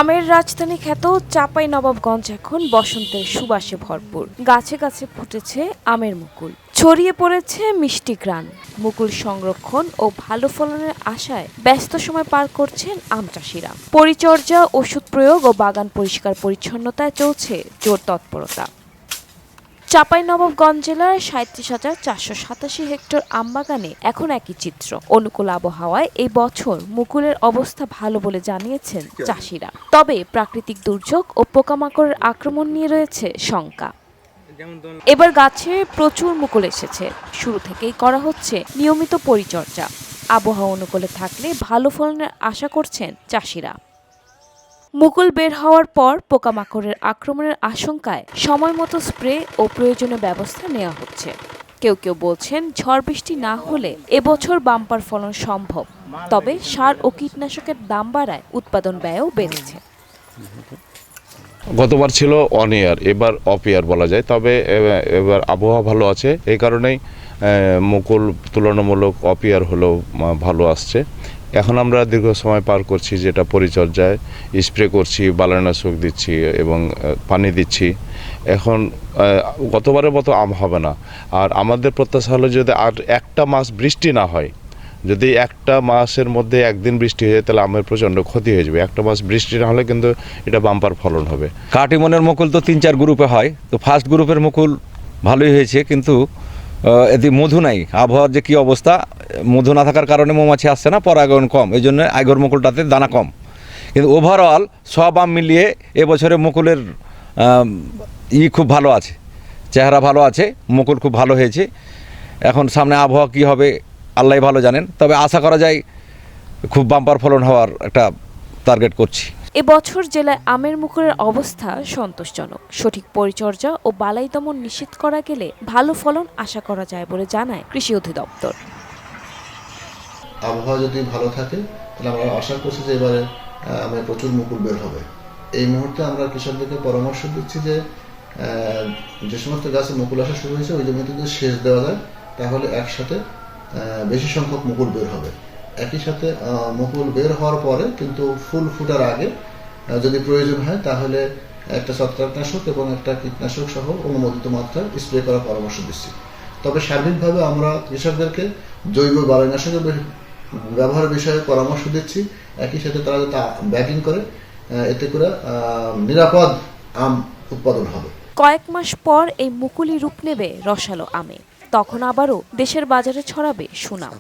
আমের রাজধানী খ্যাত চাঁপাইনবাবগঞ্জ এখন বসন্তের সুবাসে ভরপুর। গাছে গাছে ফুটেছে আমের মুকুল, ছড়িয়ে পড়েছে মিষ্টি ঘ্রাণ। মুকুল সংরক্ষণ ও ভালো ফলনের আশায় ব্যস্ত সময় পার করছেন আম চাষিরা। পরিচর্যা, ওষুধ প্রয়োগ ও বাগান পরিষ্কার পরিচ্ছন্নতায় চলছে জোর তৎপরতা। চাঁপাইনবাবগঞ্জ জেলার ৩৭,৪৮৭ হেক্টর আমবাগানে এখন একই চিত্র। অনুকূল আবহাওয়ায় এই বছর মুকুলের অবস্থা ভালো বলে জানিয়েছেন চাষিরা। তবে প্রাকৃতিক দুর্যোগ ও পোকামাকড়ের আক্রমণ নিয়ে রয়েছে শঙ্কা। এবার গাছে প্রচুর মুকুল এসেছে। শুরু থেকেই করা হচ্ছে নিয়মিত পরিচর্যা। আবহাওয়া অনুকূলে থাকলে ভালো ফলনের আশা করছেন চাষিরা। মুকুল বের হওয়ার পর পোকামাকড়ের আক্রমণের আশঙ্কায় সময়মতো স্প্রে ও প্রয়োজনীয় ব্যবস্থা নেওয়া হচ্ছে। কেউ কেউ বলছেন ঝড় বৃষ্টি না হলে এবছর বাম্পার ফলন সম্ভব। তবে সার ও কীটনাশকের দাম বাড়ায় উৎপাদন ব্যয়ও বেড়েছে। গতবার ছিল অন ইয়ার, এবার অফ ইয়ার বলা যায়। তবে এবার আবহাওয়া ভালো আছে, এই কারণেই মুকুল তুলনামূলক অফ ইয়ার হলেও ভালো আসছে। এখন আমরা দীর্ঘ সময় পার করছি, যেটা পরিচর্যায় স্প্রে করছি, বালানাশক দিচ্ছি এবং পানি দিচ্ছি। এখন গতবারের মতো আম হবে না। আর আমাদের প্রত্যাশা হলো যদি আর একটা মাস বৃষ্টি না হয়, যদি একটা মাসের মধ্যে একদিন বৃষ্টি হয়ে যায় তাহলে আমের প্রচণ্ড ক্ষতি হয়ে যাবে। একটা মাস বৃষ্টি না হলে কিন্তু এটা বাম্পার ফলন হবে। কাটিমনের মুকুল তো ৩-৪ গ্রুপে হয়, তো ফার্স্ট গ্রুপের মুকুল ভালোই হয়েছে, কিন্তু এতে মধু নাই। আবহাওয়ার যে কী অবস্থা, মধু না থাকার কারণে মৌমাছি আসছে না, পরাগায়ন কম, এই জন্য আগের মুকুলটাতে দানা কম। কিন্তু ওভারঅল সব আম মিলিয়ে এবছরে মুকুলের খুব ভালো আছে, চেহারা ভালো আছে, মুকুল খুব ভালো হয়েছে। এখন সামনে আবহাওয়া কী হবে আল্লাহ ভালো জানেন, তবে আশা করা যায় খুব বাম্পার ফলন হওয়ার একটা টার্গেট করছি। এবছর জেলায় আমের মুকুলের অবস্থা সন্তোষজনক। সঠিক পরিচর্যা ও বালাই দমন নিশ্চিত করা গেলে ভালো ফলন আশা করা যায় বলে জানায় কৃষি অধিদপ্তর। আবহাওয়া যদি ভালো থাকে তাহলে আমরা আশা করছি যে এবারে আমের প্রচুর মুকুল বের হবে। এই মুহূর্তে আমরা কৃষকদেরকে পরামর্শ দিচ্ছি যে যে সমস্ত গাছে মুকুল আসা শুরু হয়েছে ওই জমিতে যদি সেচ দেওয়া যায় তাহলে একসাথে বেশি সংখ্যক মুকুল বের হবে। একই সাথে মুকুল বের হওয়ার পরে কিন্তু ফুল ফুটার আগে যদি প্রয়োজন হয় তাহলে একটা ছত্রাকনাশক এবং একটা কীটনাশক সহ অনুমোদিত মাত্রায় স্প্রে করার পরামর্শ দিচ্ছি। তবে সার্বিকভাবে আমরা কৃষকদেরকে জৈব বালাইনাশকের ব্যবহারের বিষয়ে পরামর্শ দিচ্ছি। একই সাথে তারা যাতে ব্যাগিং করে, এতে করে নিরাপদ আম উৎপাদন হবে। কয়েক মাস পর এই মুকুলই রূপ নেবে রসালো আমে। তখন আবারও দেশের বাজারে ছড়াবে সুনাম।